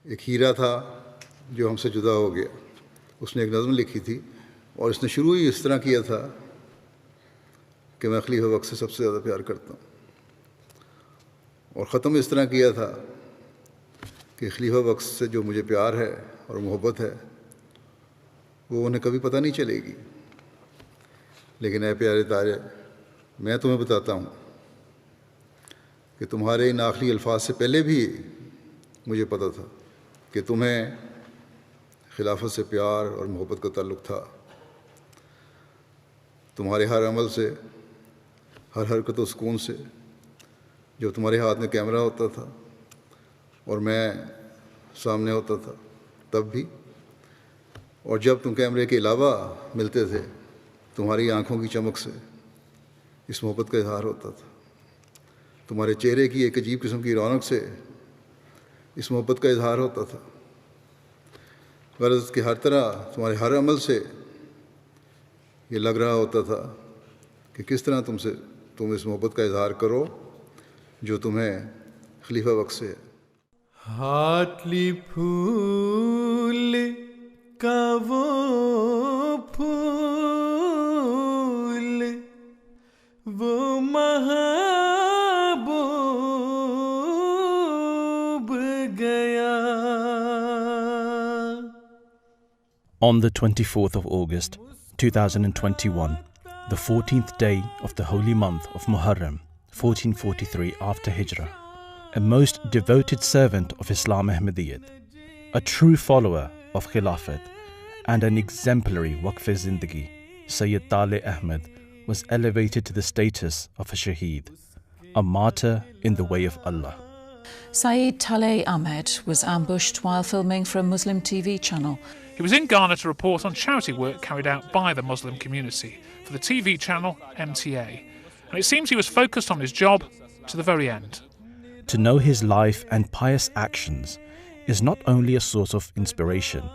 एक हीरा था जो हमसे जुदा हो गया। उसने एक नज़म लिखी थी और इसने शुरू ही इस तरह किया था कि मैं खलीफा वक्त से सबसे ज़्यादा प्यार करता हूँ, और ख़त्म इस तरह किया था कि खलीफा वक्त से जो मुझे प्यार है और मोहब्बत है वो उन्हें कभी पता नहीं चलेगी, लेकिन ऐ प्यारे तारे, मैं तुम्हें बताता हूँ कि तुम्हारे इन आखिरी अल्फाज से पहले भी मुझे पता था कि तुम्हें खिलाफत से प्यार और मोहब्बत का ताल्लुक़ था। तुम्हारे हर अमल से, हर हरकत और सुकून से, जब तुम्हारे हाथ में कैमरा होता था और मैं सामने होता था तब भी, और जब तुम कैमरे के अलावा मिलते थे, तुम्हारी आंखों की चमक से इस मोहब्बत का इजहार होता था। तुम्हारे चेहरे की एक अजीब किस्म की रौनक से इस मोहब्बत का इजहार होता था। गर्ज़ कि हर तरह तुम्हारे हर अमल से ये लग रहा होता था कि किस तरह तुम इस मोहब्बत का इजहार करो जो तुम्हें खलीफा वक्त से है। हाथली फूल का वो फूल, वो महबूब गया। On the 24th of August 2021, the 14th day of the holy month of Muharram 1443 after Hijrah, a most devoted servant of Islam Ahmediyyat, a true follower of Khilafat and an exemplary Waqf Zindagi, Syed Taalay Ahmed was elevated to the status of a Shaheed, a martyr in the way of Allah. Syed Taalay Ahmed was ambushed while filming for a Muslim TV channel. He was in Ghana to report on charity work carried out by the Muslim community for the TV channel MTA, and it seems he was focused on his job to the very end. To know his life and pious actions is not only a source of inspiration,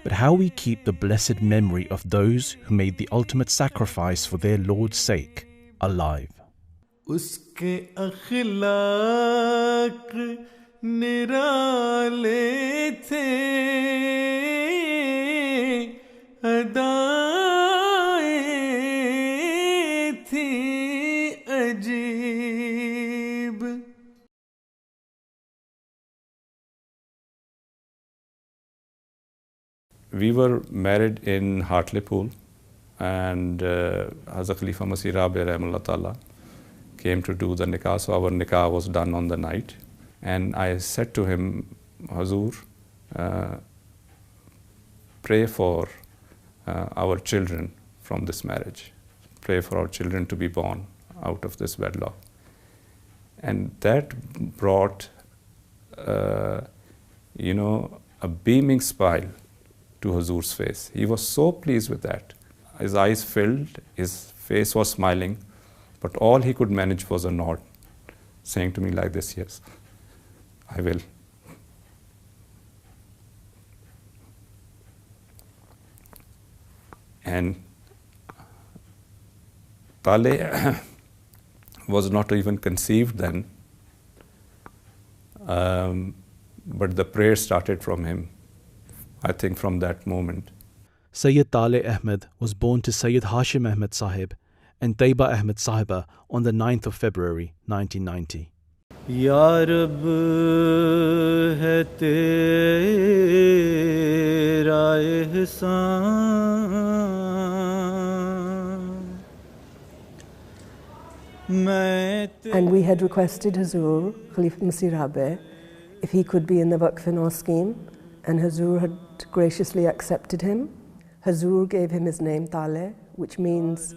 but how we keep the blessed memory of those who made the ultimate sacrifice for their Lord's sake alive. उसके अखलाक निराले थे, अदाएं थी अजीब। We were married in Hartlepool, and Hazrat Khalifa Masih Rabi Rahimahullah Ta'ala came to do the nikah, so our nikah was done on the night. And I said to him, Hazur, pray for our children from this marriage. Pray for our children to be born out of this wedlock. And that brought, a beaming smile to Hazur's face. He was so pleased with that. His eyes filled, his face was smiling, but all he could manage was a nod, saying to me like this, yes, I will. And Taalay was not even conceived then, but the prayer started from him, I think from that moment. Syed Taalay Ahmed was born to Syed Hashim Ahmed Sahib and Taiba Ahmed Sahiba on the 9th of February 1990. Ya Rab hai tera ihsan. And we had requested Hazur, Khalifa Masih Rabi, if he could be in the Waqf scheme, and Hazur had graciously accepted him. Hazur gave him his name, Taalay, which means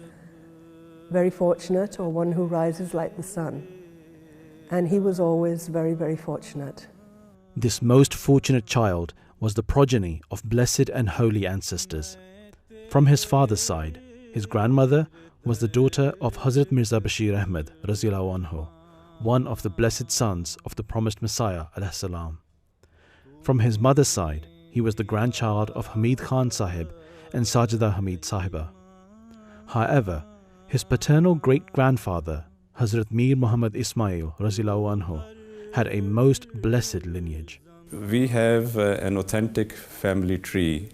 very fortunate, or one who rises like the sun. And he was always very, very fortunate. This most fortunate child was the progeny of blessed and holy ancestors. From his father's side, his grandmother was the daughter of Hazrat Mirza Bashir Ahmed Raziyallahu Anhu, one of the blessed sons of the promised Messiah alayhi salam. From his mother's side, he was the grandchild of Hamid Khan Sahib and Sajida Hamid Sahiba. However, his paternal great-grandfather, Hazrat Mir Muhammad Ismail Raziyallahu Anhu, had a most blessed lineage. We have an authentic family tree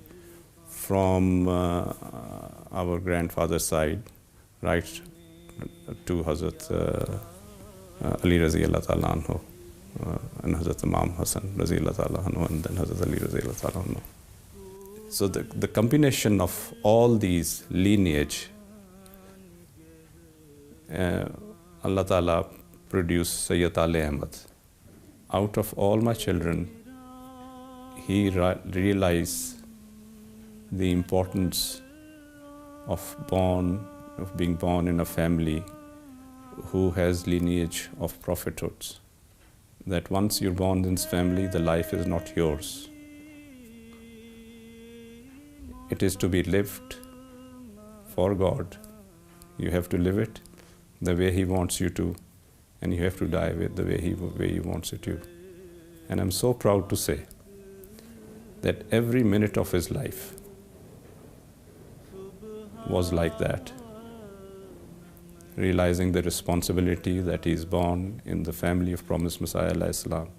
from our grandfather's side, right to Hazrat Ali Raziyallahu Ta'ala Anhu, and Hazrat Imam Hassan Raziyallahu Ta'ala Anhu, and then Hazrat Ali Raziyallahu Ta'ala Anhu. So the combination of all these lineage, Allah Ta'ala produced Syed Taalay Ahmed. Out of all my children, he realized the importance of being born in a family who has lineage of prophethoods. That once you're born in this family, the life is not yours. It is to be lived for God. You have to live it the way He wants you to, and you have to die with the way He wants it to. And I'm so proud to say that every minute of his life was like that, realizing the responsibility that he is born in the family of promised Messiah alayhi salam.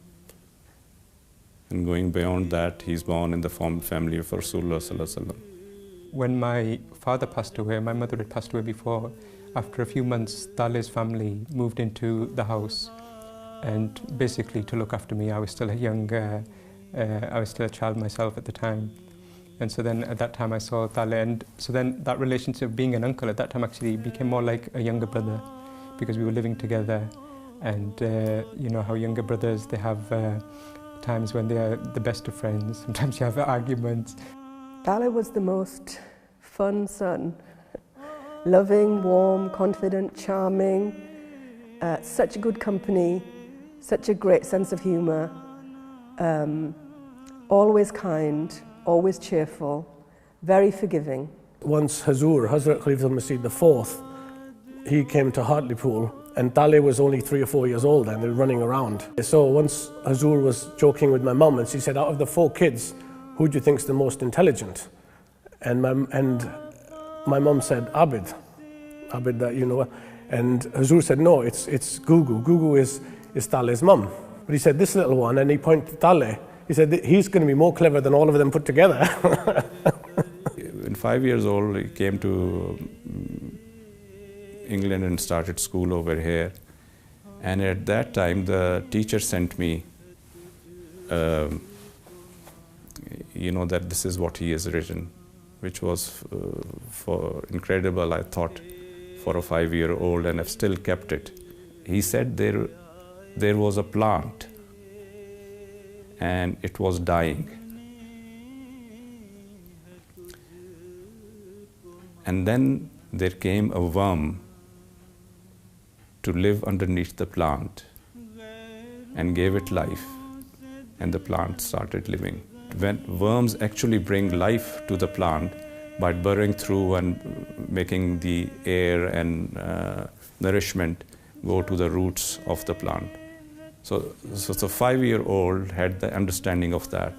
And going beyond that, he's born in the family of Rasulullah sallallahu alaihi wasallam. When my father passed away, my mother had passed away before. After a few months, Taalay's family moved into the house, and basically to look after me. I was still I was still a child myself at the time. And so then at that time I saw Taalay, and so then that relationship, being an uncle at that time, actually became more like a younger brother, because we were living together. And you know how younger brothers, they have times when they are the best of friends. Sometimes you have arguments. Taalay was the most fun son. Loving, warm, confident, charming, such good company, such a great sense of humour, always kind, always cheerful, very forgiving. Once Hazrat Khilafat Masjid IV, he came to Hartlepool, and Taalay was only 3 or 4 years old and they were running around. So once Hazur was joking with my mum, and she said, out of the 4 kids, who do you think's the most intelligent? And my mum said, Ahmed, that you know. And Hazur said, no, it's Gugu. Gugu is Taalay's mum. But he said, this little one, and he pointed to Taalay. He said, he's going to be more clever than all of them put together. When 5 years old, he came to England and started school over here. And at that time, the teacher sent me, you know, that this is what he has written, which was incredible, I thought, for a 5-year-old, and I've still kept it. He said there was a plant and it was dying. And then there came a worm to live underneath the plant and gave it life, and the plant started living. When worms actually bring life to the plant by burrowing through and making the air and nourishment go to the roots of the plant. So the 5-year-old had the understanding of that.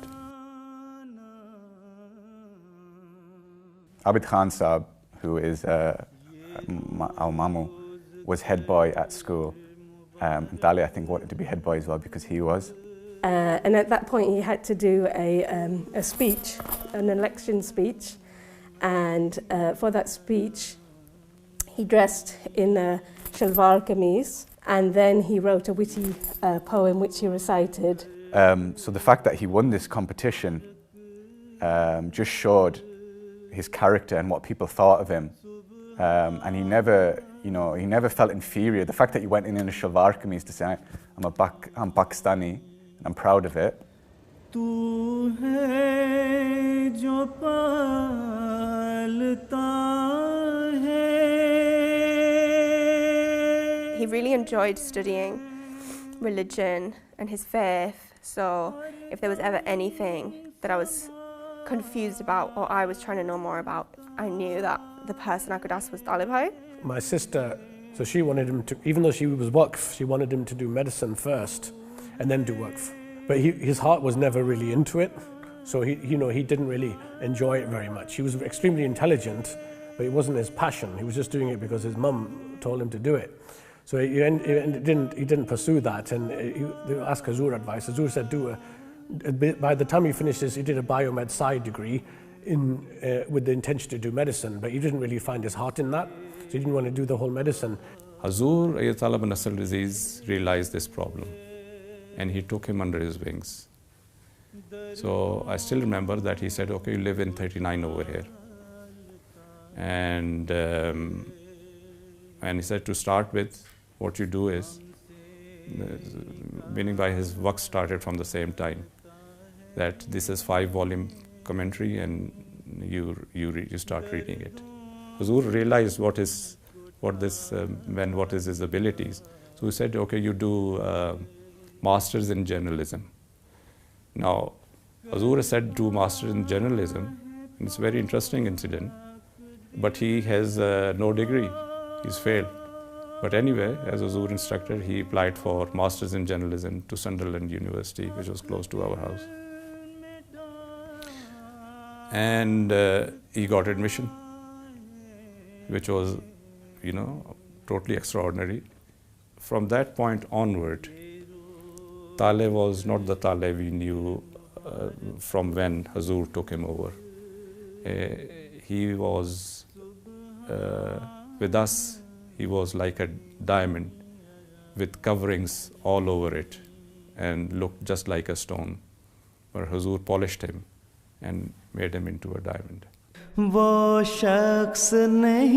Abid Khan Saab, who is our Mamu, was head boy at school. And Taalay, I think, wanted to be head boy as well because he was. And at that point he had to do a speech, an election speech. And for that speech, he dressed in a shalwar kameez, and then he wrote a witty poem which he recited. So the fact that he won this competition just showed his character and what people thought of him. And he never felt inferior. The fact that he went in a shalwar kameez to say, I'm Pakistani, and I'm proud of it. He really enjoyed studying religion and his faith, so if there was ever anything that I was confused about or I was trying to know more about, I knew that the person I could ask was Taalay Bhai. My sister, so she wanted him to, even though she was Waqf, she wanted him to do medicine first and then do Waqf. But his heart was never really into it, so he didn't really enjoy it very much. He was extremely intelligent, but it wasn't his passion. He was just doing it because his mum told him to do it. So he didn't pursue that, and they asked Hazur advice. Hazur said, do By the time he finished this, he did a biomed side degree with the intention to do medicine, but he didn't really find his heart in that, so he didn't want to do the whole medicine. Hazur Ayatollah bin Nasr Aziz realized this problem, and he took him under his wings. So I still remember that he said, okay, you live in 39 over here. And he said, to start with, what you do is, meaning by his work started from the same time, that this is 5-volume commentary, and you start reading it. Hazur realized what is his abilities. So he said, okay, you do masters in journalism. Now, Hazur said do masters in journalism, and it's a very interesting incident, but he has no degree, he's failed. But anyway, as Hazur instructor, he applied for masters in journalism to Sunderland University, which was close to our house. And he got admission, which was, totally extraordinary. From that point onward, Taalay was not the Taalay we knew from when Hazur took him over. He was, with us, he was like a diamond with coverings all over it and looked just like a stone, where Hazur polished him and made him into a diamond. वो शख्स नहीं,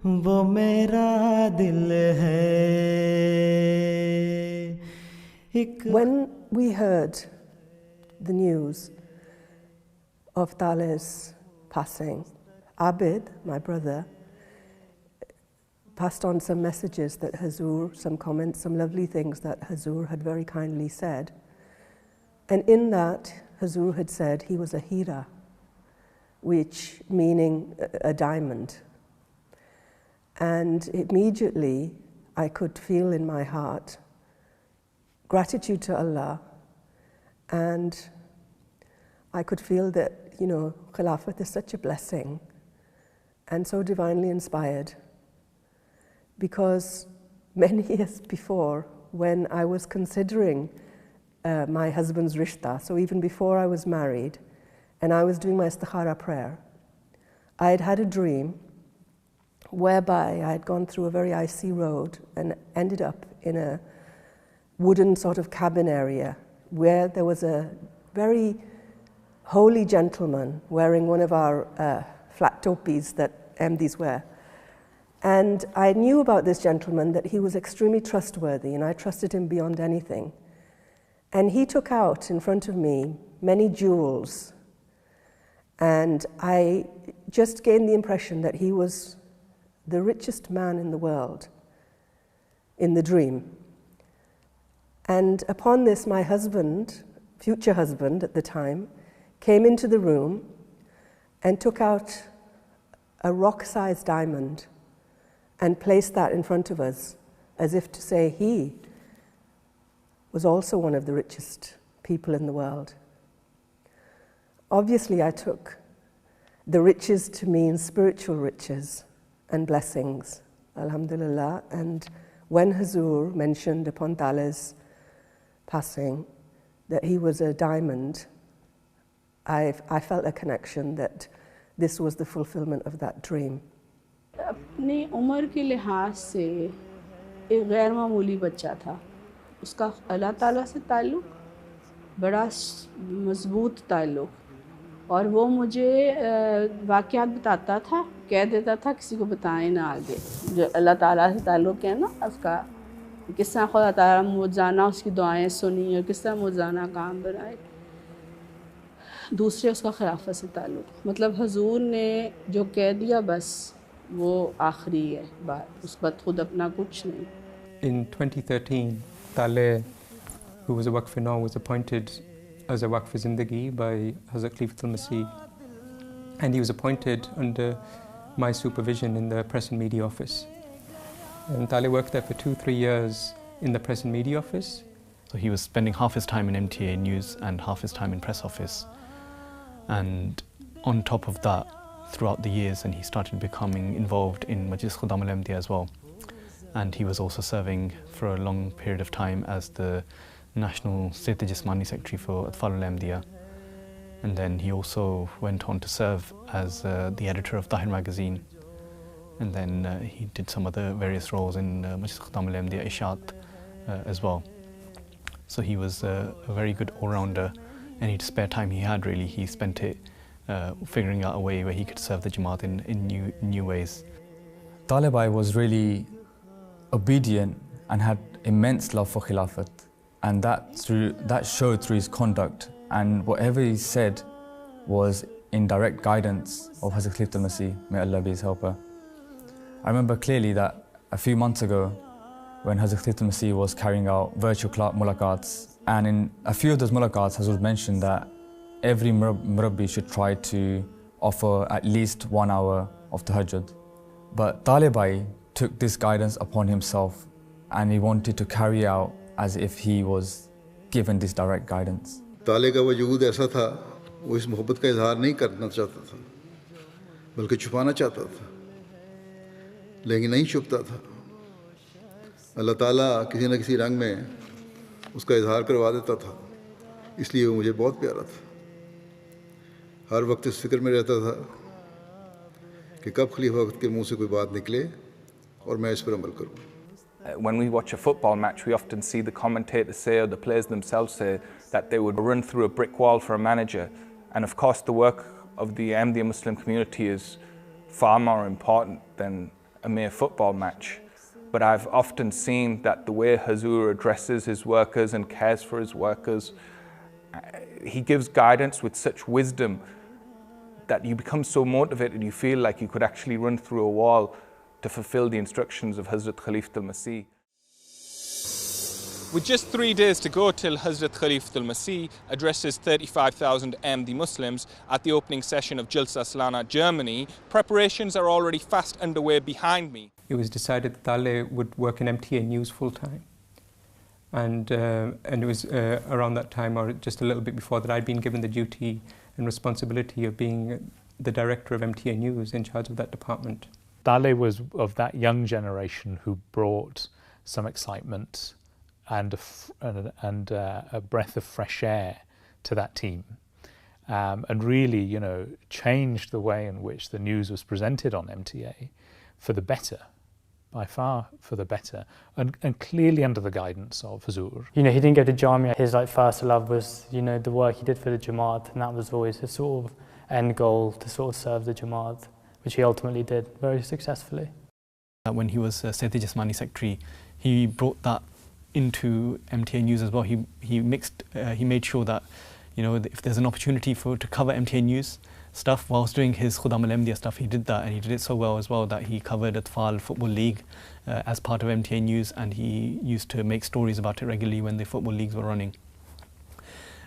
वो मेरा दिल है. When we heard the news of Taalay's passing, Ahmed, my brother, passed on some messages that Hazur, some comments, some lovely things that Hazur had very kindly said. And in that, Hazur had said he was a hira, which meaning a diamond. And immediately I could feel in my heart gratitude to Allah, and I could feel that, Khilafat is such a blessing and so divinely inspired, because many years before, when I was considering my husband's rishta, so even before I was married, and I was doing my istikhara prayer, I had had a dream whereby I had gone through a very icy road and ended up in a wooden sort of cabin area where there was a very holy gentleman wearing one of our flat topis that MDs wear. And I knew about this gentleman that he was extremely trustworthy, and I trusted him beyond anything. And he took out in front of me many jewels, and I just gained the impression that he was the richest man in the world in the dream. And upon this, my husband, future husband at the time, came into the room and took out a rock-sized diamond and placed that in front of us, as if to say he was also one of the richest people in the world. Obviously, I took the riches to mean spiritual riches and blessings, alhamdulillah. And when Hazur mentioned upon Taalay's passing that he was a diamond, I felt a connection that this was the fulfillment of that dream. अपनी उम्र के लिहाज से एक गैर मामूली बच्चा था, उसका अल्लाह ताला से ताल्लुक़ बड़ा मज़बूत ताल्लुक़, और वो मुझे वाक़यात बताता था, कह देता था किसी को बताएं ना आगे, जो अल्लाह ताला से ताल्लुक़ है ना उसका, किस तरह खुदा ताला मुझाना उसकी दुआएं सुनी और किस तरह मुझाना काम बनाए। दूसरे उसका खिलाफत से ताल्लुक़, मतलब हुज़ूर ने जो कह दिया बस वो आखिरी है बात, उस बाद खुद अपना कुछ नहीं। In 2013, Taalay, who was a Waqf now, was appointed as a Waqf Zindagi by Hazrat Khilafat al-Masih, and he was appointed under my supervision in the press and media office. And Taalay worked there for 2-3 years in the press and media office. So he was spending half his time in MTA news and half his time in press office. And on top of that, throughout the years, and he started becoming involved in Majlis Khudam al-MTA as well. And he was also serving for a long period of time as the National Syed Jismani Secretary for Taalay MTA. And then he also went on to serve as the editor of Tahir magazine. And then he did some other various roles in Majlis Khatam al-MTA Ishat as well. So he was a very good all-rounder. Any spare time he had, really, he spent it figuring out a way where he could serve the Jamaat in new ways. Taalay was really obedient and had immense love for Khilafat, and that showed through his conduct, and whatever he said was in direct guidance of Hazrat Khilafat al-Masih, may Allah be his helper. I remember clearly that a few months ago, when Hazrat Khilafat al-Masih was carrying out virtual mulaqats, and in a few of those mulaqats, Hazrat mentioned that every murabbi should try to offer at least 1 hour of tahajjud. But Taalay took this guidance upon himself, and he wanted to carry out as if he was given this direct guidance. ताले का वजूद ऐसा था, वो इस मोहब्बत का इजहार नहीं करना चाहता था, बल्कि छुपाना चाहता था, लेकिन नहीं छुपता था। अल्लाह ताला किसी न किसी रंग में उसका इजहार करवा देता था, इसलिए वो मुझे बहुत प्यारा था। हर वक्त इस फिक्र में रहता था कि कब खलीफा वक्त के मुंह से कोई बात निकले और मैं इस पर अमल करूं। When we watch a football match, we often see the commentators say, or the players themselves say, that they would run through a brick wall for a manager. And of course, the work of the MTA Muslim community is far more important than a mere football match. But I've often seen that the way Hazur addresses his workers and cares for his workers, he gives guidance with such wisdom that you become so motivated, you feel like you could actually run through a wall to fulfill the instructions of Hazrat Khilafat al-Masih. With just 3 days to go till Hazrat Khilafat al-Masih addresses 35,000 MD Muslims at the opening session of Jalsa Salana, Germany, preparations are already fast underway behind me. It was decided that Taalay would work in MTA News full-time. And it was around that time, or just a little bit before that, I'd been given the duty and responsibility of being the director of MTA News, in charge of that department. Taalay was of that young generation who brought some excitement and a breath of fresh air to that team, and really, you know, changed the way in which the news was presented on MTA for the better, by far for the better, and clearly under the guidance of Hazur. You know, he didn't go to Jamia. His first love was, you know, the work he did for the Jamaat, and that was always his sort of end goal, to sort of serve the Jamaat, which he ultimately did very successfully. When he was Syed Jismani Secretary, he brought that into MTA News as well. He made sure that, you know, if there's an opportunity to cover MTA News stuff whilst doing his Khudam al-MTA stuff, he did that, and he did it so well as well that he covered Atfal Football League as part of MTA News, and he used to make stories about it regularly when the football leagues were running.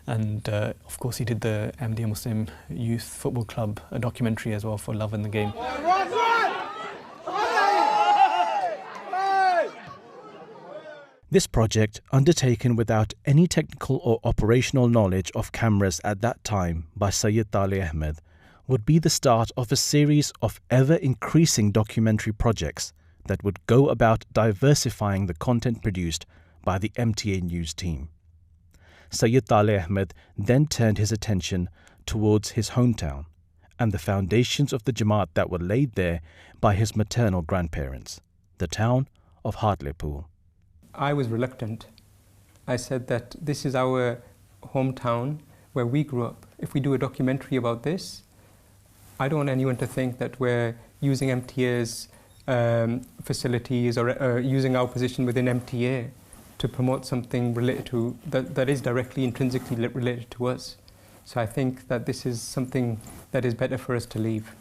And of course he did the MTA Muslim Youth Football Club, a documentary as well for Love in the Game. This project, undertaken without any technical or operational knowledge of cameras at that time by Syed Taalay Ahmed, would be the start of a series of ever-increasing documentary projects that would go about diversifying the content produced by the MTA News team. Syed Taalay Ahmed then turned his attention towards his hometown and the foundations of the Jamaat that were laid there by his maternal grandparents, the town of Hartlepool. I was reluctant. I said that this is our hometown where we grew up. If we do a documentary about this, I don't want anyone to think that we're using MTA's facilities or using our position within MTA to promote something related to that is directly intrinsically related to us. So I think that this is something that is better for us to leave.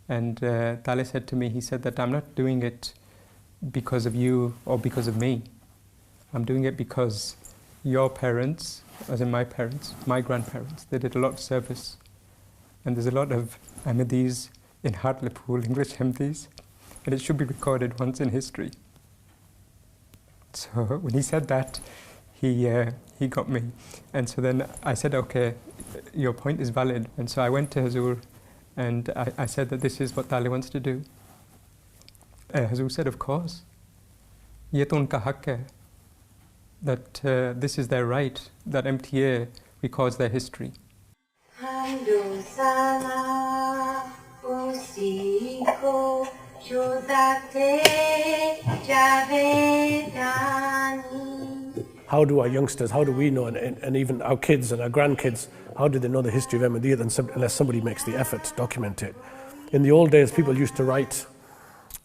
And Taalay said to me, he said that I'm not doing it because of you or because of me. I'm doing it because your parents, as in my parents, my grandparents, they did a lot of service. And there's a lot of Ahmadis in Hartlepool, English Ahmadis, and it should be recorded once in history. So when he said that, he got me. And so then I said, okay, your point is valid. And so I went to Hazur and I said that this is what Taalay wants to do. Hazur said, of course. Ye to unka hak hai. that this is their right, that MTA records their history. How do our youngsters, how do we know, and even our kids and our grandkids, how do they know the history of Ahmadiyya unless somebody makes the effort to document it? In the old days, people used to write,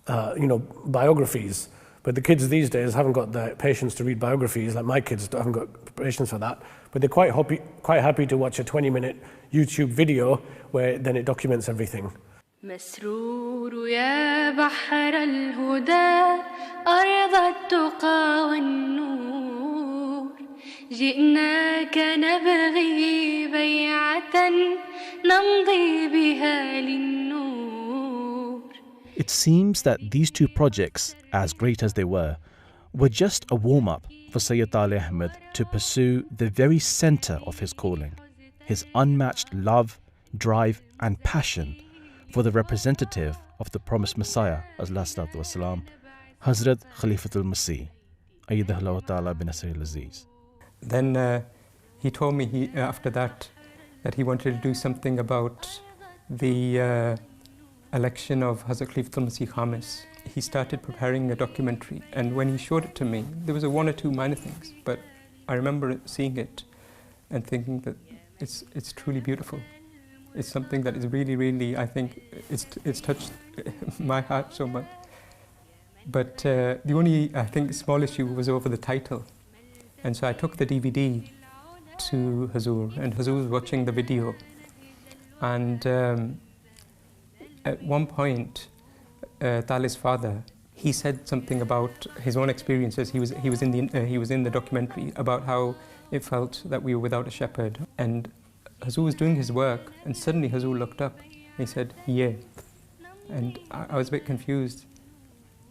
biographies, but the kids these days haven't got the patience to read biographies, like my kids haven't got patience for that. But they're quite happy to watch a 20-minute YouTube video where then it documents everything. مسرور يا بحر الهدى أرض التقى والنور جئناك نبغي بيعة نمضي بها للنور. It seems that these two projects, as great as they were just a warm-up for Syed Taalay Ahmed to pursue the very center of his calling, his unmatched love, drive and passion for the representative of the promised Messiah, والسلام, Hazrat Khilafat al-Masih, Ayyadahullah Ta'ala bin Nasir al-Aziz. Then he told me after that he wanted to do something about the election of Hazrat Khilafat al-Masih Khamis. He started preparing a documentary, and when he showed it to me, there was one or two minor things, but I remember seeing it and thinking that it's truly beautiful. It's something that is really, really, I think, it's touched my heart so much. But the only, I think, small issue was over the title. And so I took the DVD to Hazur, and Hazur was watching the video. And at one point, Taalay's father, he said something about his own experiences. He was in the documentary about how it felt that we were without a shepherd. And Hazur was doing his work, and suddenly Hazur looked up and he said, "Yeah." And I was a bit confused.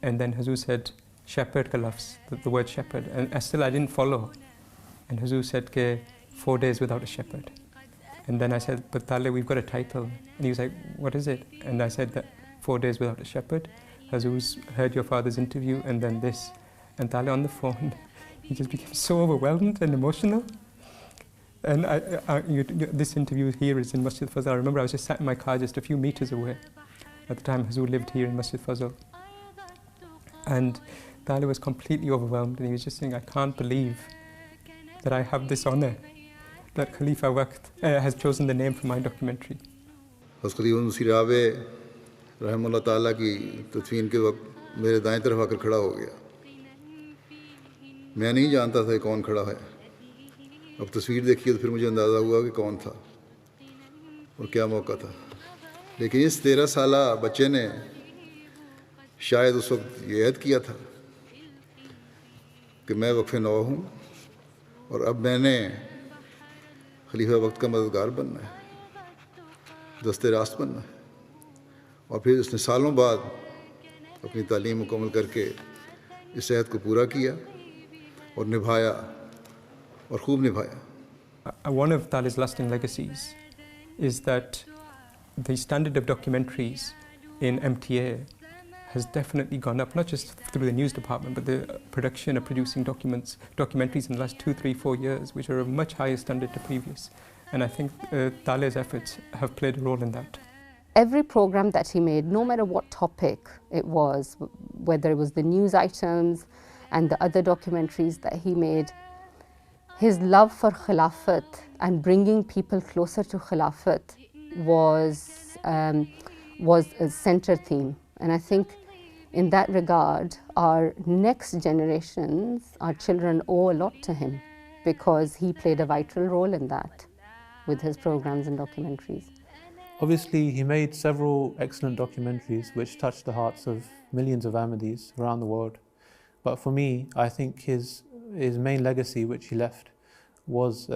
And then Hazur said, "Shepherd ka lafz," the word shepherd. And still I didn't follow. And Hazur said, "Ke 4 days without a shepherd." And then I said, "But Taalay, we've got a title." And he was like, "What is it?" And I said that 4 days without a shepherd. Hazur's heard your father's interview, and then this. And Taalay on the phone, he just became so overwhelmed and emotional. And this interview here is in Masjid Fazal. I remember I was just sat in my car just a few meters away. At the time, Hazur lived here in Masjid Fazal. And Taalay was completely overwhelmed, and he was just saying, "I can't believe that I have this honor, that Khalifa Waqt has chosen the name for my documentary." Khalifa Masih Rabe रहमतुल्लाह ताला की तदफीन के वक्त मेरे दाएं तरफ आकर खड़ा हो गया. मैं नहीं जानता था कौन खड़ा है. अब तस्वीर देखी तो फिर मुझे अंदाज़ा हुआ कि कौन था और क्या मौका था. लेकिन इस 13 साला बच्चे ने शायद उस वक्त ये ऐद किया था कि मैं वक्फ़े नौ हूँ और अब मैंने खलीफा वक्त का मददगार बनना है, दस्ते रास्त बनना है. और फिर उसने सालों बाद अपनी तालीम मुकम्मल करके इस ऐद को पूरा किया और निभाया और खूब निभाया. One of Taalay's lasting legacies is that the standard of documentaries in MTA has definitely gone up, not just through the news department, but the production of producing documentaries in the last 2, 3, 4 years, which are of much higher standard to previous. And I think Taalay's efforts have played a role in that. Every program that he made, no matter what topic it was, whether it was the news items and the other documentaries that he made, his love for Khilafat and bringing people closer to Khilafat was a center theme. And I think in that regard, our next generations, our children owe a lot to him because he played a vital role in that with his programs and documentaries. Obviously, he made several excellent documentaries which touched the hearts of millions of Ahmadis around the world. But for me, I think his main legacy which he left was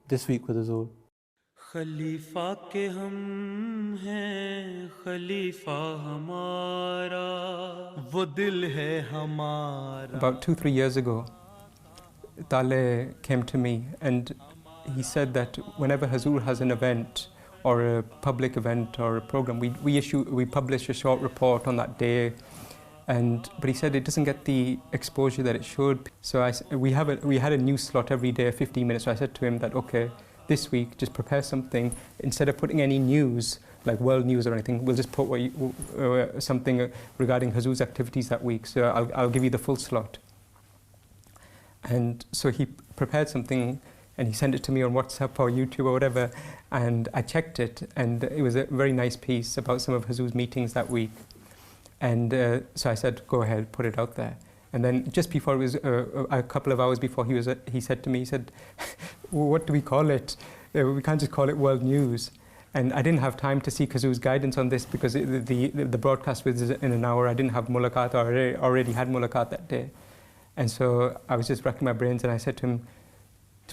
This Week with Hazur. खलीफा के हम हैं खलीफा हमारा वो दिल है हमारा. About 2-3 years ago, Taalay came to me and he said that whenever Hazur has an event or a public event or a program, we publish a short report on that day But he said it doesn't get the exposure that it should. So we had a news slot every day, 15 minutes. So I said to him that, okay, this week just prepare something. Instead of putting any news, like world news or anything, we'll just put something regarding Huzoor's activities that week. So I'll give you the full slot. And so he prepared something and he sent it to me on WhatsApp or YouTube or whatever, and I checked it, and it was a very nice piece about some of Huzoor's meetings that week. And so I said, go ahead, put it out there. And then just before it was, a couple of hours before he said to me, he said, well, what do we call it? We can't just call it world news. And I didn't have time to seek Huzoor's guidance on this because the broadcast was in an hour. I didn't have mulaqat, or already had mulaqat that day. And so I was just racking my brains, and I said to him,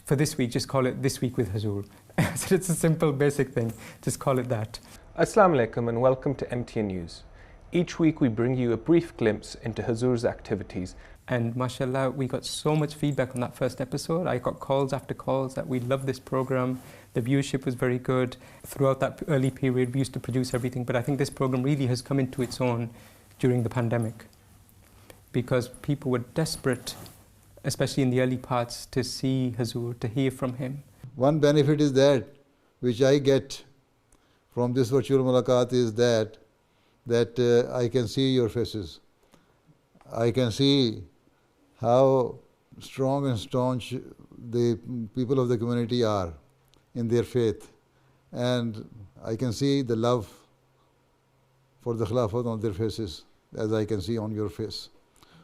for this week, just call it This Week with Huzoor. I said, it's a simple, basic thing. Just call it that. Assalamu alaikum and welcome to MTA News. Each week we bring you a brief glimpse into Huzoor's activities. And mashallah, we got so much feedback on that first episode. I got calls after calls that we love this program. The viewership was very good. Throughout that early period, we used to produce everything. But I think this program really has come into its own during the pandemic, because people were desperate, especially in the early parts, to see Huzoor, to hear from him. One benefit is that, which I get from this virtual mulaqat, is that I can see your faces. I can see how strong and staunch the people of the community are in their faith. And I can see the love for the Khilafat on their faces, as I can see on your face.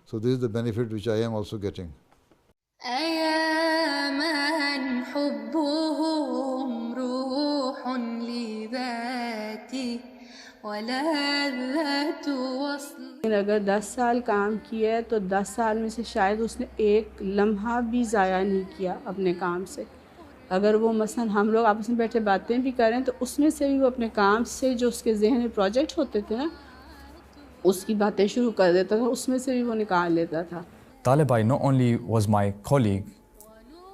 So this is the benefit which I am also getting. अगर 10 साल काम किया है तो 10 साल में से शायद उसने एक लम्हा भी ज़ाया नहीं किया अपने काम से. अगर वो मसलन हम लोग आपस में बैठे बातें भी करें तो उसमें से भी वो अपने काम से जो उसके जहन में प्रोजेक्ट होते थे ना, उसकी बातें शुरू कर देता था, उसमें से भी वो निकाल लेता था. Taalay not only was my colleague,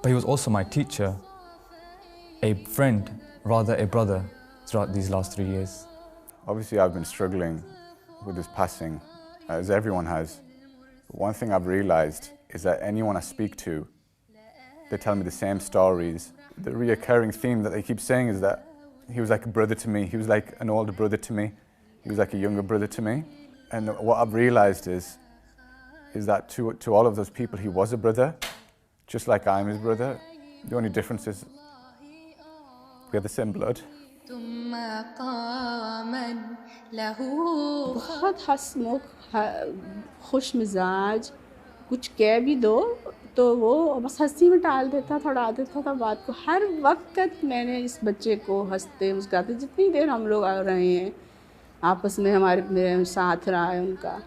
but he was also my teacher, a friend, rather a brother, throughout these last 3 years. Obviously, I've been struggling with his passing, as everyone has. One thing I've realized is that anyone I speak to, they tell me the same stories. The reoccurring theme that they keep saying is that he was like a brother to me. He was like an older brother to me. He was like a younger brother to me. And what I've realized is that to all of those people, he was a brother, just like I'm his brother. The only difference is we have the same blood. बहुत हंसमुख, खुश मिजाज, कुछ कह भी दो तो वो बस हंसी में टाल देता था, उड़ा देता था बात को. हर वक्त मैंने इस बच्चे को हंसते मुस्कुराते, जितनी देर हम लोग आ रहे हैं आपस में, मेरे साथ रहा है उनका,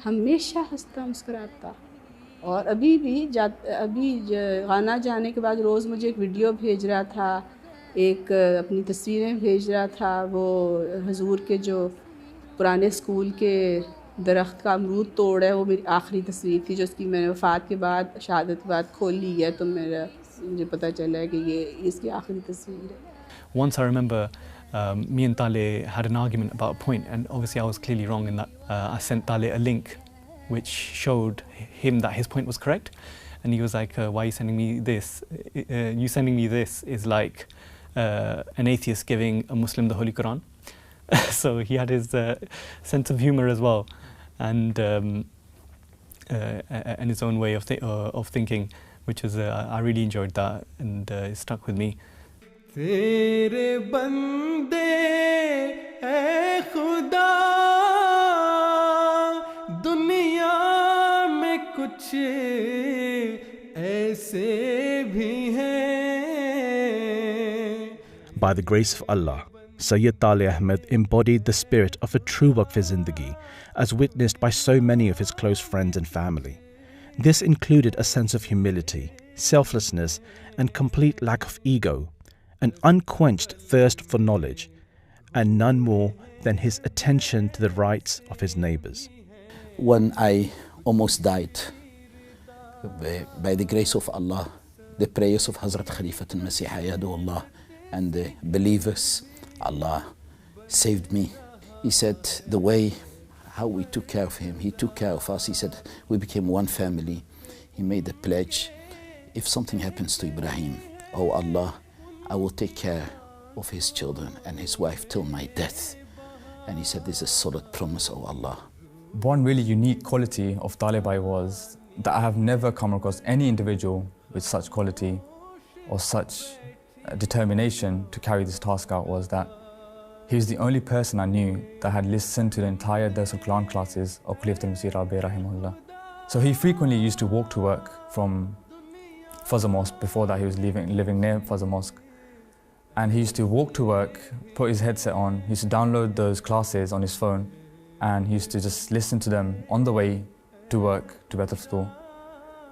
हमेशा हंसता मुस्कुराता. और अभी गाना जाने के बाद रोज़ मुझे एक वीडियो भेज रहा था, एक अपनी तस्वीरें भेज रहा था. वो हुजूर के जो पुराने स्कूल के दरख्त का अमरूद तोड़ है, वो मेरी आखिरी तस्वीर थी जो उसकी मैंने वफ़ात के बाद, शहादत के बाद खोल ली है, तो मुझे पता चला है कि ये इसकी आखिरी तस्वीर है. Once I remember me and Taalay had an argument about a point, and obviously I was clearly wrong in that. I sent Taalay a link which showed him that his point was correct, and he was like, why are you sending me this? You sending me this is like an atheist giving a Muslim the Holy Quran. So he had his sense of humor as well, and his own way of thinking, which is I really enjoyed that, and it stuck with me. तेरे बंदे ऐ खुदा दुनिया में कुछ ऐसे भी हैं. By the grace of Allah, Syed Taalay Ahmed embodied the spirit of a true Waqf Zindagi, as witnessed by so many of his close friends and family. This included a sense of humility, selflessness, and complete lack of ego, an unquenched thirst for knowledge, and none more than his attention to the rights of his neighbors. When I almost died, by the grace of Allah, the prayers of Hazrat Khilafat al-Masih Ayadullah and the believers, Allah saved me. He said, the way how we took care of him. He took care of us. He said we became one family. He made a pledge, if something happens to Ibrahim, oh Allah, I will take care of his children and his wife till my death. And he said, this is a solid promise, oh Allah. One really unique quality of Taalay was that I have never come across any individual with such quality or such determination to carry this task out, was that he was the only person I knew that had listened to the entire Dars al-Quran classes of Khilafat al-Masih Rabi rahimahullah. So he frequently used to walk to work from Fazl Mosque. Before that he was living near Fazl Mosque. And he used to walk to work, put his headset on, he used to download those classes on his phone, and he used to just listen to them on the way to work, to Bethel School,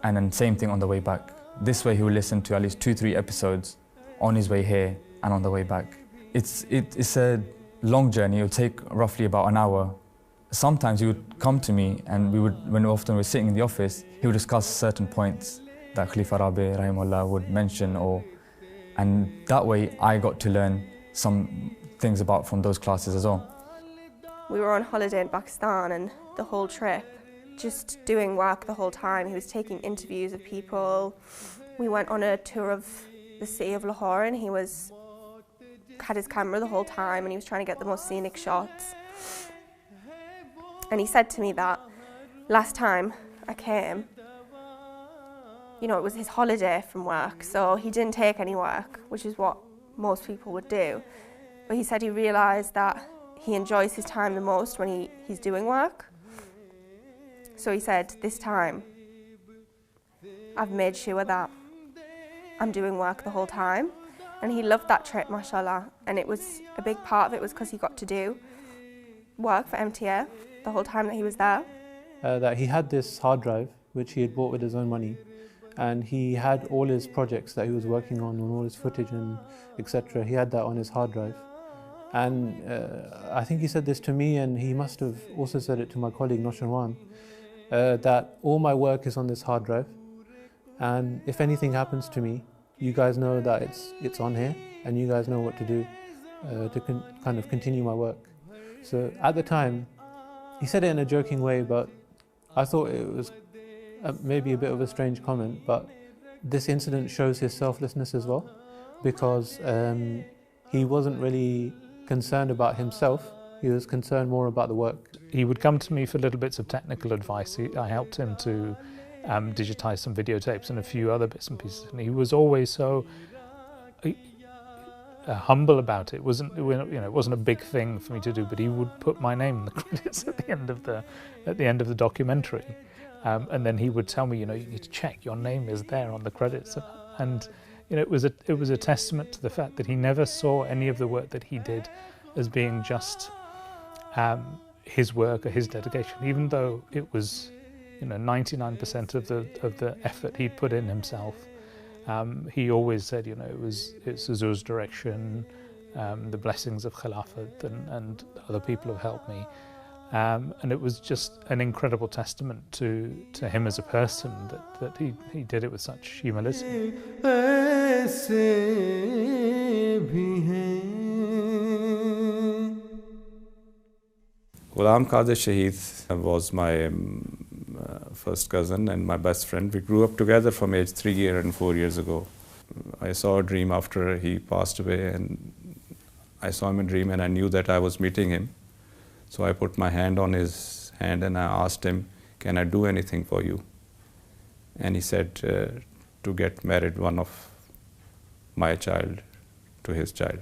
and then same thing on the way back. This way he would listen to at least 2-3 episodes on his way here and on the way back. It's a long journey. It would take roughly about an hour. Sometimes he would come to me, and when often we're sitting in the office, he would discuss certain points that Khalifa Rabi rahimahullah would mention, and that way I got to learn some things from those classes as well. We were on holiday in Pakistan, and the whole trip, just doing work the whole time. He was taking interviews of people. We went on a tour of the city of Lahore, and he had his camera the whole time, and he was trying to get the most scenic shots. And he said to me that last time I came, it was his holiday from work, so he didn't take any work, which is what most people would do. But he said he realised that he enjoys his time the most when he's doing work. So he said, this time, I've made sure that I'm doing work the whole time. And he loved that trip, mashallah. And it was a big part of it was because he got to do work for MTA the whole time that he was there. That he had this hard drive, which he had bought with his own money. And he had all his projects that he was working on all his footage and etc. He had that on his hard drive. And I think he said this to me, and he must have also said it to my colleague Nosharwan, that all my work is on this hard drive, and if anything happens to me, you guys know that it's on here, and you guys know what to do to kind of continue my work. So at the time, he said it in a joking way, but I thought it was maybe a bit of a strange comment, but this incident shows his selflessness as well, because he wasn't really concerned about himself, he was concerned more about the work. He would come to me for little bits of technical advice. I helped him to digitize some videotapes and a few other bits and pieces, and he was always so humble about it. It wasn't a big thing for me to do, but he would put my name in the credits at the end of the documentary, and then he would tell me, you need to check your name is there on the credits, and it was a testament to the fact that he never saw any of the work that he did as being just his work or his dedication, even though it was 99% of the effort he put in himself. He always said, it's Huzur's direction, the blessings of Khilafat, and other people have helped me. And it was just an incredible testament to him as a person that he did it with such humility. Ghulam Qadir Shaheed was my first cousin and my best friend. We grew up together from age 3 years and 4 years ago. I saw a dream after he passed away, and I saw him in a dream, and I knew that I was meeting him. So I put my hand on his hand and I asked him, can I do anything for you? And he said to get married one of my child to his child.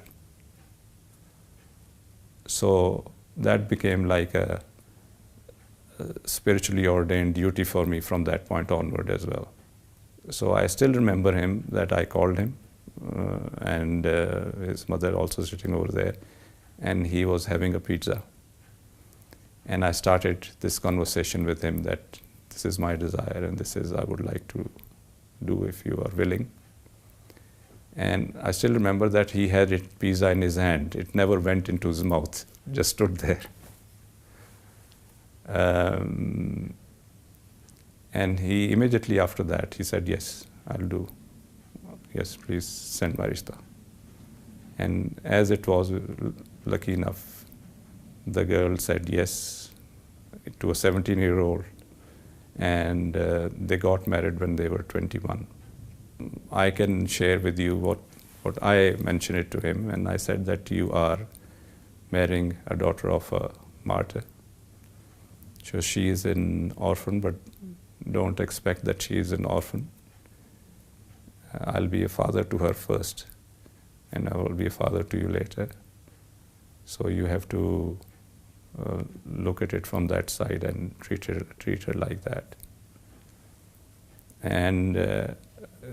So that became like a spiritually ordained duty for me from that point onward as well. So I still remember him, that I called him, and his mother also sitting over there, and he was having a pizza. And I started this conversation with him that this is my desire and this is I would like to do if you are willing. And I still remember that he had pizza in his hand. It never went into his mouth, just stood there. And he immediately after that, he said, yes, I'll do. Yes, please send my rishta. And as it was, lucky enough, the girl said yes, to a 17-year-old, and they got married when they were 21. I can share with you what I mentioned it to him, and I said that you are marrying a daughter of a martyr. So she is an orphan, but don't expect that she is an orphan. I'll be a father to her first, and I will be a father to you later. So you have to look at it from that side and treat her like that. And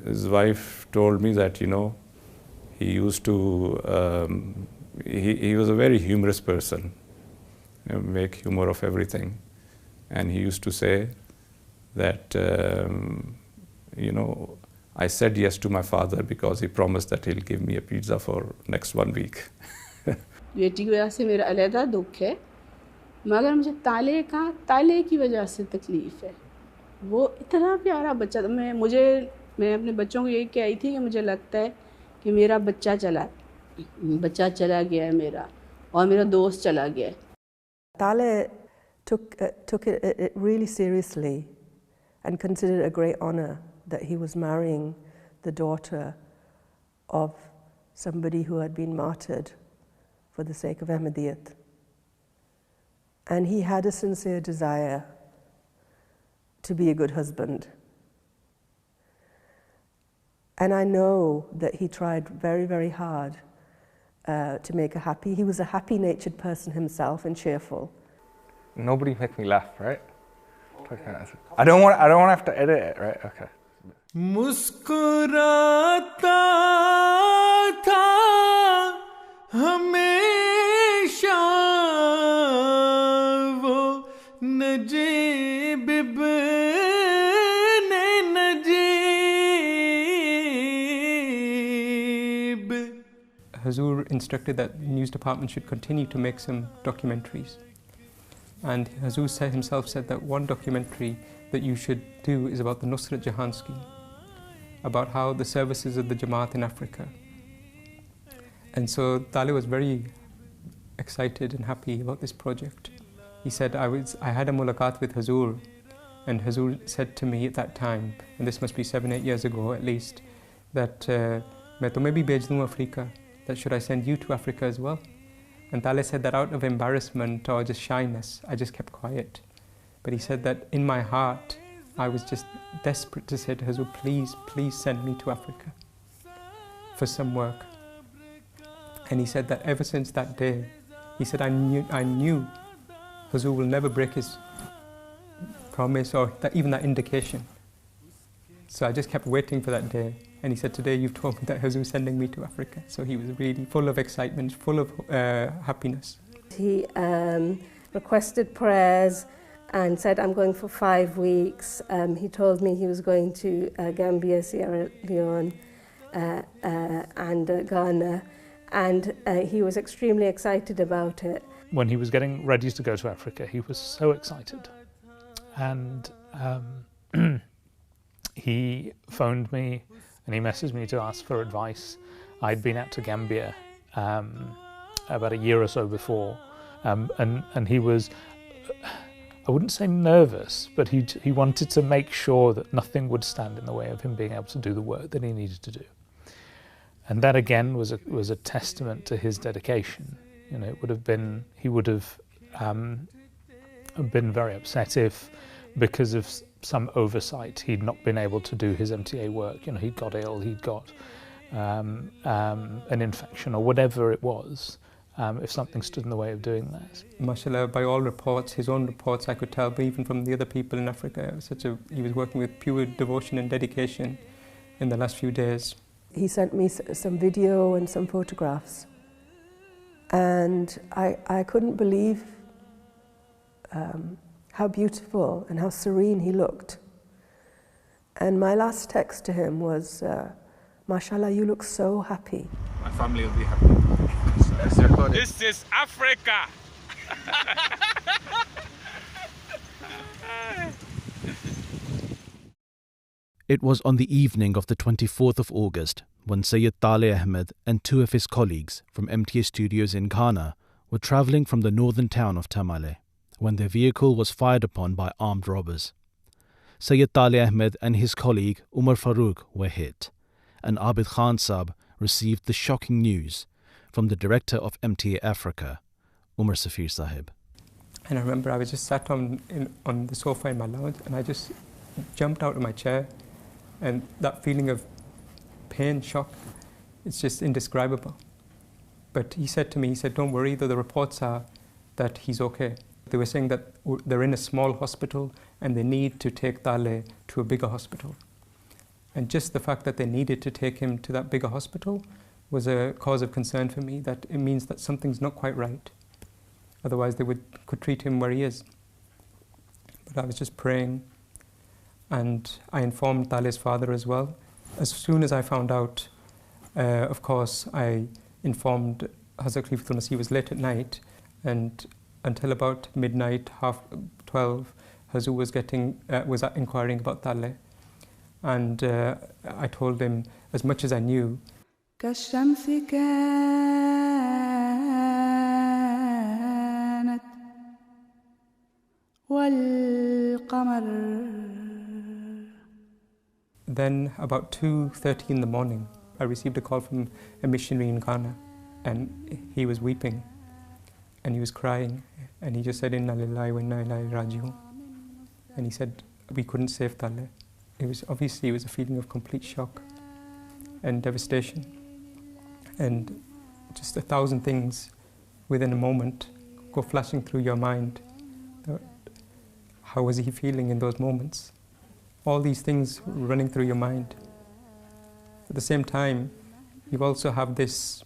his wife told me that, you know, he used to, he was a very humorous person, you know, make humor of everything. And he used to say that, you know, I said yes to my father because he promised that he'll give me a pizza for next 1 week. बेटी की वजह से मेरा अलहदा दुख है, मगर मुझे ताले की वजह से तकलीफ़ है। वो इतना प्यारा बच्चा था। मैं अपने बच्चों को यही कही थी कि मुझे लगता है कि मेरा बच्चा चला गया है मेरा, और मेरा दोस्त चला गया है। Taalay took it really seriously and considered it a great honor that he was marrying the daughter of somebody who had been martyred for the sake of Ahmadiyyat. And he had a sincere desire to be a good husband. And I know that he tried very, very hard to make her happy. He was a happy-natured person himself and cheerful. Nobody make me laugh, right? I don't want to have to edit it, right? Okay. मुस्कुराता था हमेशा वो नजीब ने Najeeb. Hazur instructed that the news department should continue to make some documentaries. And Hazur himself said that one documentary that you should do is about the Nusrat Jahan scheme, about how the services of the Jamaat in Africa. And so Taalay was very excited and happy about this project. He said, I had a mulaqat with Hazur, and Hazur said to me at that time, and this must be 7-8 years ago at least, that मैं तुम्हें भी भेज दूँ Africa, that should I send you to Africa as well? And Taalay said that out of embarrassment or just shyness, I just kept quiet. But he said that in my heart, I was just desperate to say to Hazur, please, please send me to Africa for some work. And he said that ever since that day, he said, I knew Hazur will never break his promise or even that indication. So I just kept waiting for that day. And he said, today you've told me that Hazur is sending me to Africa. So he was really full of excitement, full of happiness. He requested prayers and said, I'm going for 5 weeks. He told me he was going to Gambia, Sierra Leone and Ghana. And he was extremely excited about it. When he was getting ready to go to Africa, he was so excited. And he phoned me and he messaged me to ask for advice. I'd been out to Gambia about a year or so before, and he was, I wouldn't say nervous, but he wanted to make sure that nothing would stand in the way of him being able to do the work that he needed to do. And that again was a testament to his dedication. You know, he would have been very upset if, because of some oversight, he'd not been able to do his MTA work. You know, he'd got ill, he'd got an infection or whatever it was, if something stood in the way of doing that. MashaAllah, by all reports, his own reports, I could tell, but even from the other people in Africa, he was working with pure devotion and dedication in the last few days. He sent me some video and some photographs, and I couldn't believe how beautiful and how serene he looked. And my last text to him was, "MashaAllah, you look so happy." My family will be happy. This is Africa! It was on the evening of the 24th of August when Syed Taalay Ahmed and 2 of his colleagues from MTA studios in Ghana were travelling from the northern town of Taalay, when their vehicle was fired upon by armed robbers. Syed Taalay Ahmed and his colleague Umar Farooq were hit, and Abid Khan Saab received the shocking news from the director of MTA Africa, Umar Safir Sahib. And I remember I was just sat on the sofa in my lounge, and I just jumped out of my chair, and that feeling of pain, shock, it's just indescribable. But he said to me, he said, don't worry, though the reports are that he's okay. They were saying that they're in a small hospital and they need to take Taalay to a bigger hospital. And just the fact that they needed to take him to that bigger hospital was a cause of concern for me, that it means that something's not quite right. Otherwise they could treat him where he is. But I was just praying, and I informed Taalay's father as well. As soon as I found out, of course, I informed Hazrat Khalifatul Masih. It was late at night, and until about midnight, 12:30, Hazur was inquiring about Taalay. And I told him as much as I knew. Then about 2:30 in the morning, I received a call from a missionary in Ghana, and he was weeping and he was crying, and he just said, Inna lillahi wa inna ilaihi raji'un. And he said, we couldn't save Taalay. It was a feeling of complete shock and devastation, and just 1,000 things within a moment go flashing through your mind. How was he feeling in those moments? All these things running through your mind. At the same time, you also have this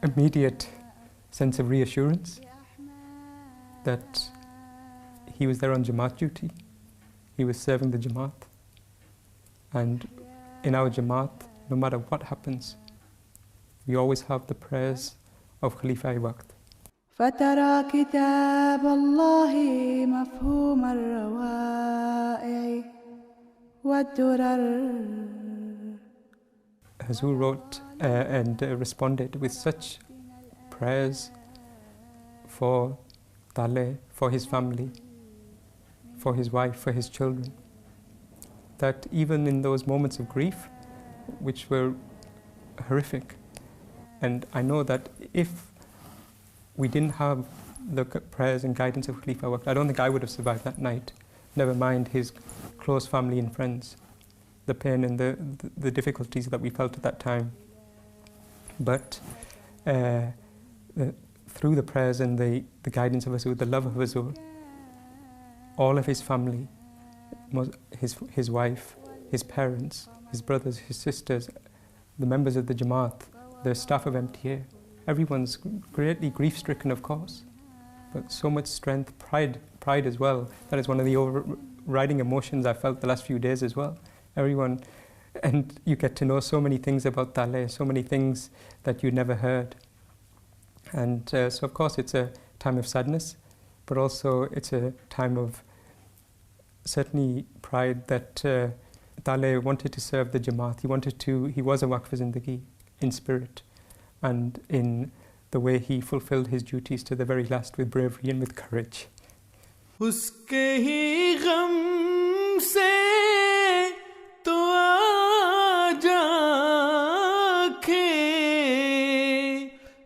immediate sense of reassurance that he was there on Jamaat duty. He was serving the Jamaat. And in our Jamaat, no matter what happens, we always have the prayers of Khalifa Waqt. فترى كتاب الله مفهوم الروائع والدرر. Hazur wrote and responded with such prayers for Taalay, for his family, for his wife, for his children, that even in those moments of grief, which were horrific, and I know that if we didn't have the prayers and guidance of Khalifa Waqt, I don't think I would have survived that night, never mind his close family and friends, the pain and the difficulties that we felt at that time. But through the prayers and the guidance of Hazur, the love of Hazur, all of his family, his wife, his parents, his brothers, his sisters, the members of the Jamaat, the staff of MTA, everyone's greatly grief-stricken, of course, but so much strength, pride as well. That is one of the overriding emotions I felt the last few days as well. Everyone, and you get to know so many things about Taalay, so many things that you never heard. And so of course it's a time of sadness, but also it's a time of certainly pride that Taalay wanted to serve the Jamaat. He was a Waqf Zindagi in spirit, and in the way he fulfilled his duties to the very last with bravery and with courage. Uske hi gham se to aaj aankhein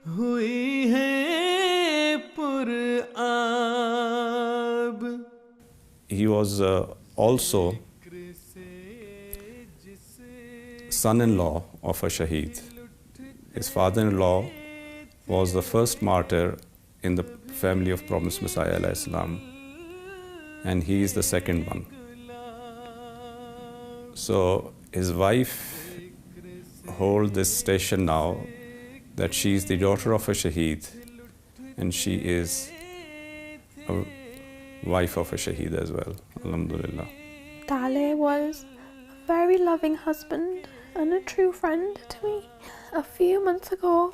hui hai pur aab. He was also son-in-law of a Shaheed. His father-in-law was the first martyr in the family of Promised Messiah alayhi salam, and he is the second one. So his wife holds this station now, that she is the daughter of a Shaheed, and she is a wife of a Shaheed as well. Alhamdulillah. Taalay was a very loving husband and a true friend to me. A few months ago,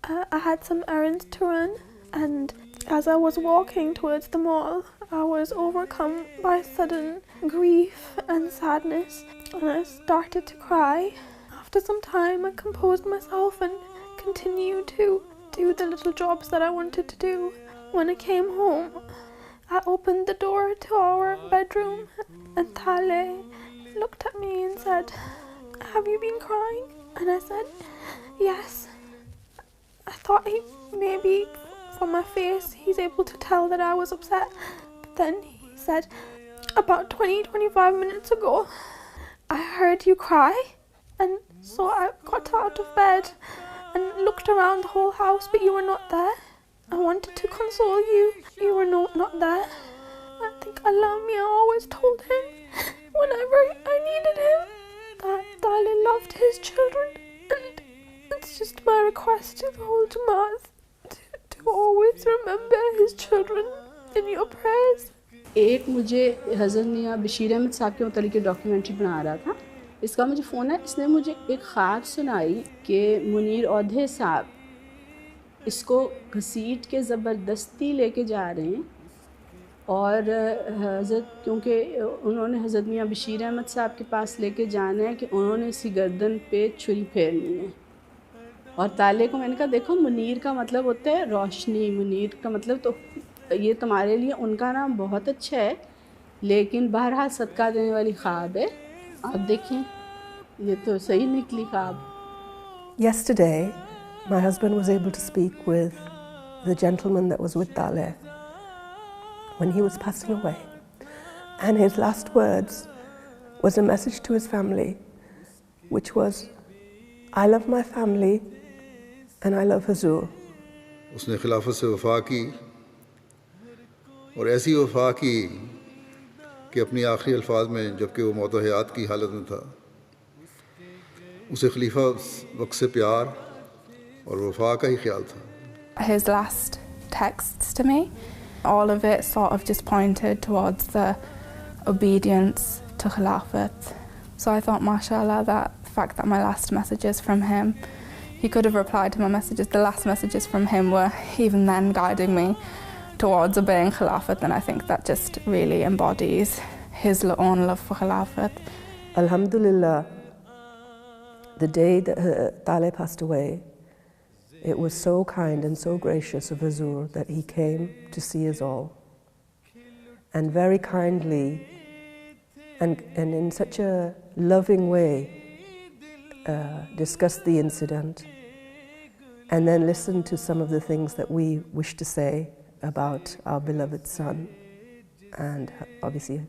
I had some errands to run, and as I was walking towards the mall, I was overcome by sudden grief and sadness, and I started to cry. After some time, I composed myself and continued to do the little jobs that I wanted to do. When I came home, I opened the door to our bedroom and Taalay looked at me and said, "Have you been crying?" And I said, "Yes." I thought maybe from my face he's able to tell that I was upset. But then he said, "About 20-25 minutes ago, I heard you cry." And so I got out of bed and looked around the whole house, but you were not there. I wanted to console you. You were not there. I think Allah me, I always told him whenever I needed him that Taalay loved his children. And it's just my request to the whole Jamaat to always remember his children in your prayers. एक मुझे हज़रत मियाँ बशीर अहमद साहब के मतलब की documentary बना रहा था, इसका मुझे फ़ोन है, इसने मुझे एक ख्वाब सुनाई कि मुनीर औधे साहब इसको घसीट के ज़बरदस्ती लेके जा रहे हैं और हज़रत क्योंकि उन्होंने हज़रत मियाँ बशीर अहमद साहब के पास लेके जाना है कि उन्होंने इसकी गर्दन पे छुरी फेरनी है। और ताले को मैंने कहा देखो मुनीर का मतलब होता है रोशनी, मुनीर का मतलब तो ये तुम्हारे लिए उनका नाम बहुत अच्छा है, लेकिन बहरहाल सदका देने वाली ख्वाब है। आप देखें ये तो सही निकली ख्वाब। Yesterday, my husband was able to speak with the gentleman that was with Taalay when he was passing away. And his last words was a message to his family, which was, "I love my family and I love Hazur." उसने खिलाफत से वफा की और ऐसी वफा की कि अपनी आखिरी अल्फाज में जबकि वो मौत हयात की हालत में था, उसे खलीफा वक्त से प्यार और वफा का ही ख्याल था। His last texts to me, all of it sort of just pointed towards the obedience to Khilafat. So I thought, mashallah, that the fact that my last messages from him, he could have replied to my messages, the last messages from him were even then guiding me towards obeying Khilafat, and I think that just really embodies his own love for Khilafat. Alhamdulillah, the day that Taalay passed away, it was so kind and so gracious of Hazur that he came to see us all, and very kindly and in such a loving way discussed the incident, and then listened to some of the things that we wish to say about our beloved son, and obviously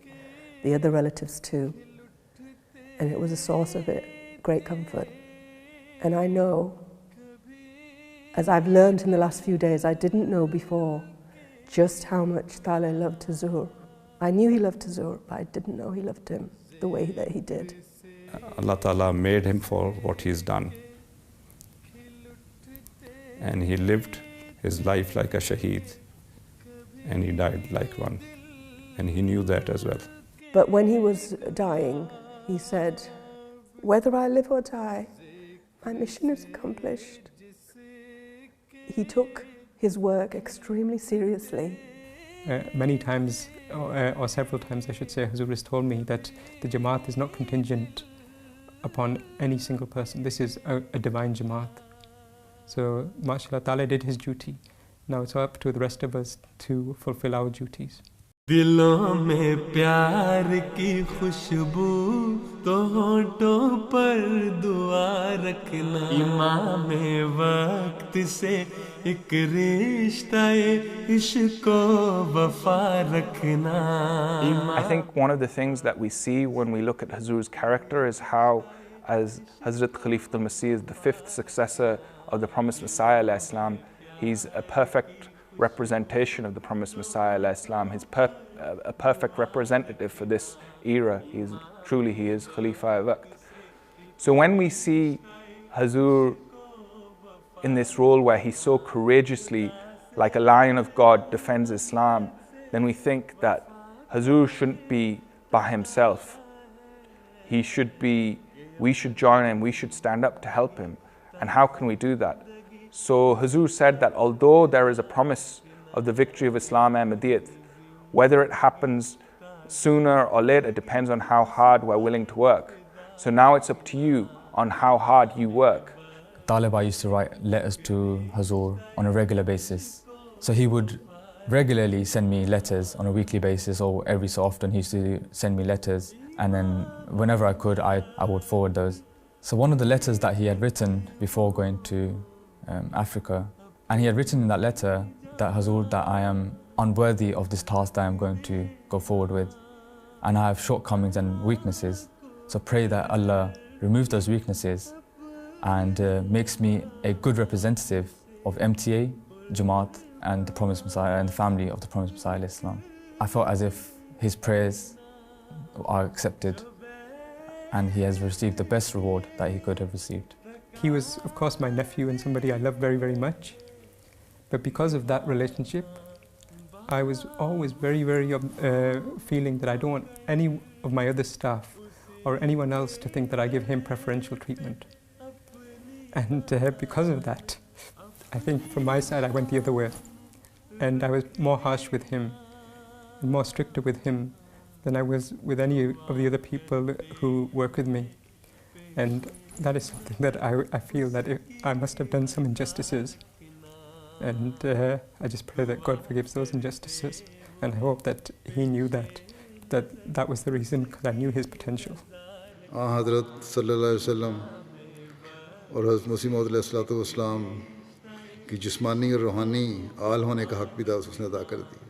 the other relatives too. And it was a source of great comfort. And I know, as I've learned in the last few days, I didn't know before just how much Taalay loved Hazur. I knew he loved Hazur, but I didn't know he loved him the way that he did. Allah Ta'ala made him for what he's done. And he lived his life like a Shaheed, and he died like one. And he knew that as well. But when he was dying, he said, "Whether I live or die, my mission is accomplished." He took his work extremely seriously. Many times, or several times I should say, Hazur has told me that the Jamaat is not contingent upon any single person. This is a divine Jamaat. So, mashallah, Taalay did his duty. Now it's up to the rest of us to fulfill our duties. दिलों में प्यार की खुशबू तो होठों पर दुआ रखना, इमाम वक्त से एक रिश्ता इश्क वफा रखना. I think one of the things that we see when we look at Hazur's character is how, as Hazrat Khilafat al-Masih is the fifth successor of the promised Messiah alayhi salam, he's a perfect representation of the promised Messiah alayhi salam. He's a perfect representative for this era. He is Khalifa al-Waqt. So when we see Hazur in this role where he so courageously, like a lion of God, defends Islam, then we think that Hazur shouldn't be by himself. We should join him, we should stand up to help him. And how can we do that? So Hazur said that although there is a promise of the victory of Islam Ahmadiyyat, whether it happens sooner or later depends on how hard we're willing to work. So now it's up to you on how hard you work. Taalay used to write letters to Hazur on a regular basis. So he would regularly send me letters on a weekly basis, or every so often he used to send me letters, and then whenever I could, I would forward those. So one of the letters that he had written before going to Africa, and he had written in that letter that Hazur, that I am unworthy of this task that I am going to go forward with, and I have shortcomings and weaknesses. So pray that Allah removes those weaknesses and makes me a good representative of MTA, Jamaat, and the Promised Messiah and the family of the Promised Messiah Islam. I felt as if his prayers are accepted and he has received the best reward that he could have received. He was, of course, my nephew and somebody I love very, very much. But because of that relationship, I was always very, very feeling that I don't want any of my other staff or anyone else to think that I give him preferential treatment. And because of that, I think from my side I went the other way. And I was more harsh with him and more stricter with him than I was with any of the other people who work with me. And that is something that I feel that I must have done some injustices. And I just pray that God forgives those injustices. And I hope that he knew that was the reason, because I knew his potential. Hazrat sallallahu alaihi wasallam और हज़रत मसीह मौद अलैहिस्सलाम की जिस्मानी और रूहानी आल होने का हक भी उसने अदा कर दिया,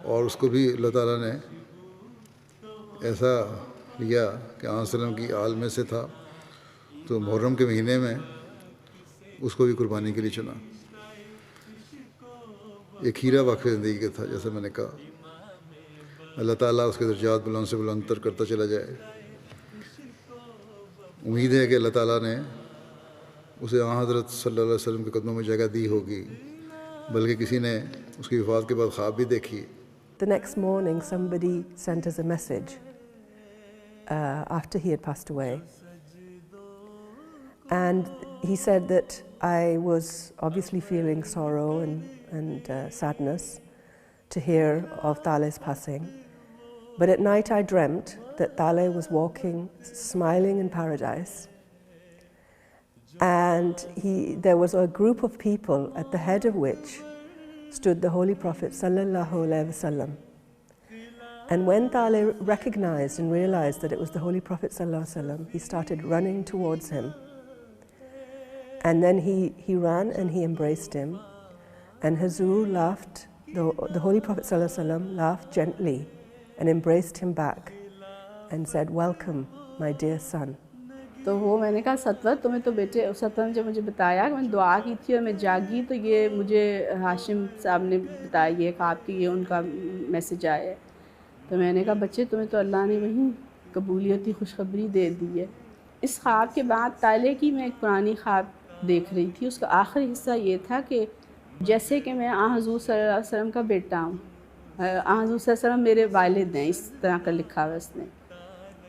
और उसको भी अल्लाह ताला ने ऐसा लिया कि आसलम की आल में से था, तो मुहर्रम के महीने में उसको भी कुर्बानी के लिए चुना। एक हीरा वाक़ई ज़िंदगी का था, जैसे मैंने कहा। अल्लाह ताला उसके दर्जात बुलंद से बुलंदतर करता चला जाए। उम्मीद है कि अल्लाह ताला ने उसे हज़रत सल्लल्लाहु अलैहि वसल्लम के कदमों में जगह दी होगी, बल्कि किसी ने उसकी वफ़ात के बाद ख्वाब भी देखी। The next morning somebody sent us a message after he had passed away, and he said that I was obviously feeling sorrow and sadness to hear of Taalay's passing, but at night I dreamt that Taalay was walking, smiling in paradise, and there was a group of people at the head of which stood the Holy Prophet sallallahu alaihi wasallam. And when Taalay recognized and realized that it was the Holy Prophet sallallahu alaihi wasallam, he started running towards him. And then he ran and he embraced him. And Hazur laughed, the Holy Prophet sallallahu alaihi wasallam laughed gently and embraced him back and said, "Welcome, my dear son." तो वो मैंने कहा सतवत तुम्हें तो बेटे, सतवत ने जब मुझे बताया कि मैंने दुआ की थी और मैं जागी, तो ये मुझे हाशिम साहब ने बताया ये ख्वाब कि ये उनका मैसेज आया है। तो मैंने कहा बच्चे तुम्हें तो अल्लाह ने वहीं कबूलियत की खुशखबरी दे दी है। इस ख्वाब के बाद ताले की मैं एक पुरानी ख्वाब देख रही थी, उसका आखिरी हिस्सा ये था कि जैसे कि मैं हज़ूर सल्लल्लाहु अलैहि वसल्लम का बेटा हूँ, हज़ूर सल्लल्लाहु अलैहि वसल्लम मेरे वालिद हैं, इस तरह का लिखा हुआ उसने।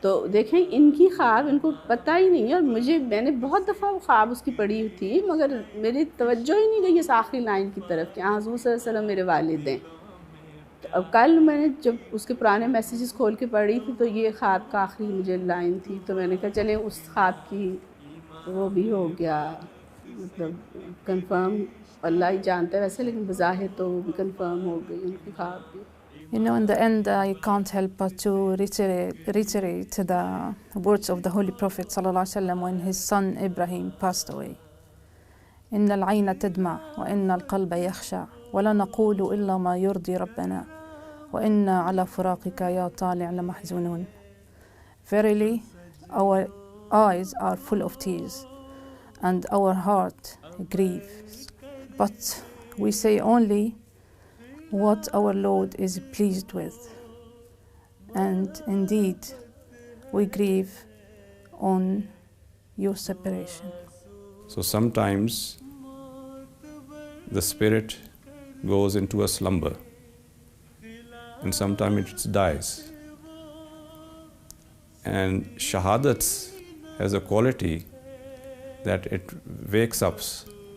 तो देखें इनकी ख्वाब इनको पता ही नहीं है, और मैंने बहुत दफ़ा वो ख्वाब उसकी पढ़ी थी, मगर मेरी तवज्जो ही नहीं गई इस आखिरी लाइन की तरफ कि हज़ूर सल्लल्लाहु अलैहि वसल्लम मेरे वालिद हैं। तो अब कल मैंने जब उसके पुराने मैसेजेस खोल के पढ़ी थी, तो ये ख्वाब का आखिरी मुझे लाइन थी, तो मैंने कहा चलें उस ख्वाब की वो भी हो गया, मतलब कंफर्म, अल्लाह ही जानता है वैसे, लेकिन बज़ाहिर तो वो भी कंफर्म हो गई उनकी ख्वाब भी। You know, in the end, I can't help but to reiterate the words of the Holy Prophet ﷺ when his son Ibrahim passed away. إن العين تدمع وإن القلب يخشع ولا نقول إلا ما يرضي ربنا وإنا على فراقك يا طالع لمحزونون. Verily, our eyes are full of tears and our heart grieves, but we say only what our Lord is pleased with, and indeed we grieve on your separation. So sometimes the spirit goes into a slumber and sometimes it dies. And Shahadat has a quality that it wakes up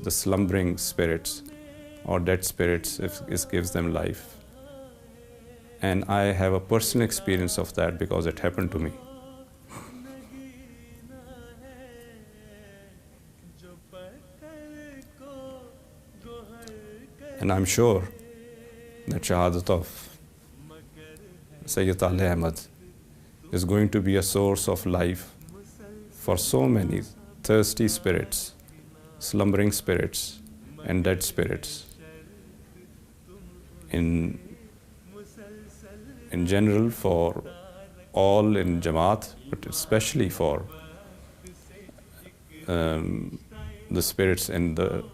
the slumbering spirits or dead spirits if it gives them life. And I have a personal experience of that because it happened to me. And I'm sure that Shahadat of Syed Taalay Ahmed is going to be a source of life for so many thirsty spirits, slumbering spirits, and dead spirits. In general, for all in Jamaat, but especially for the spirits in the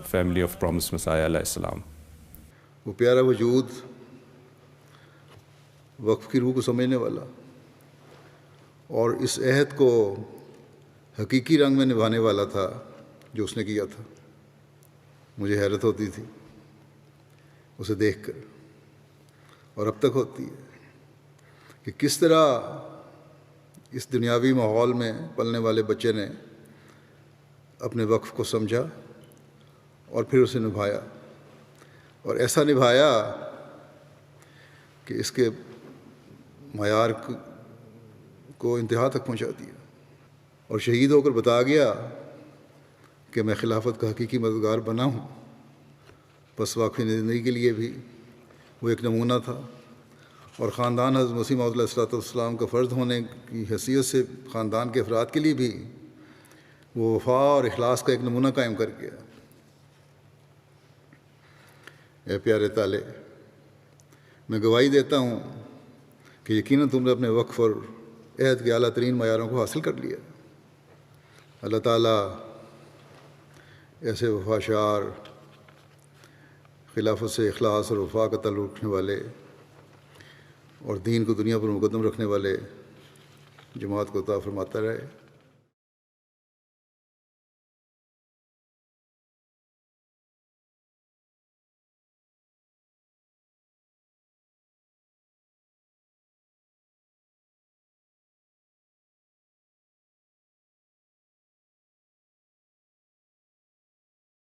family of promised Messiah alayhi salam. वो प्यारा वजूद, वक्फ की रूह को समझने वाला और इस अहद को हकीकी रंग में निभाने वाला था जो उसने किया था। मुझे हैरत होती थी उसे देखकर, और अब तक होती है कि किस तरह इस दुनियावी माहौल में पलने वाले बच्चे ने अपने वक्फ को समझा और फिर उसे निभाया, और ऐसा निभाया कि इसके मयार को इंतहा तक पहुंचा दिया, और शहीद होकर बता गया कि मैं खिलाफत का हकीकी मददगार बना हूँ। बस वाक़ई ज़िंदगी के लिए भी वो एक नमूना था, और ख़ानदान हज़रत मसीह मौद अलैहिस्सलाम का फ़र्ज़ होने की हैसियत से ख़ानदान के अफराद के लिए भी वो वफ़ा और इखलास का एक नमूना कायम कर गया। ए प्यारे ताले, मैं गवाही देता हूँ कि यकीनन तुमने अपने वक्फ और अहद के आला तरीन मयारों को हासिल कर लिया। अल्लाह ताला ऐसे वफ़ाशार, खिलाफत से इखलास और वफ़ा का ताल्लुक़ रखने वाले और दीन को दुनिया पर मुक़द्दम रखने वाले जमात को अता फरमाता रहे।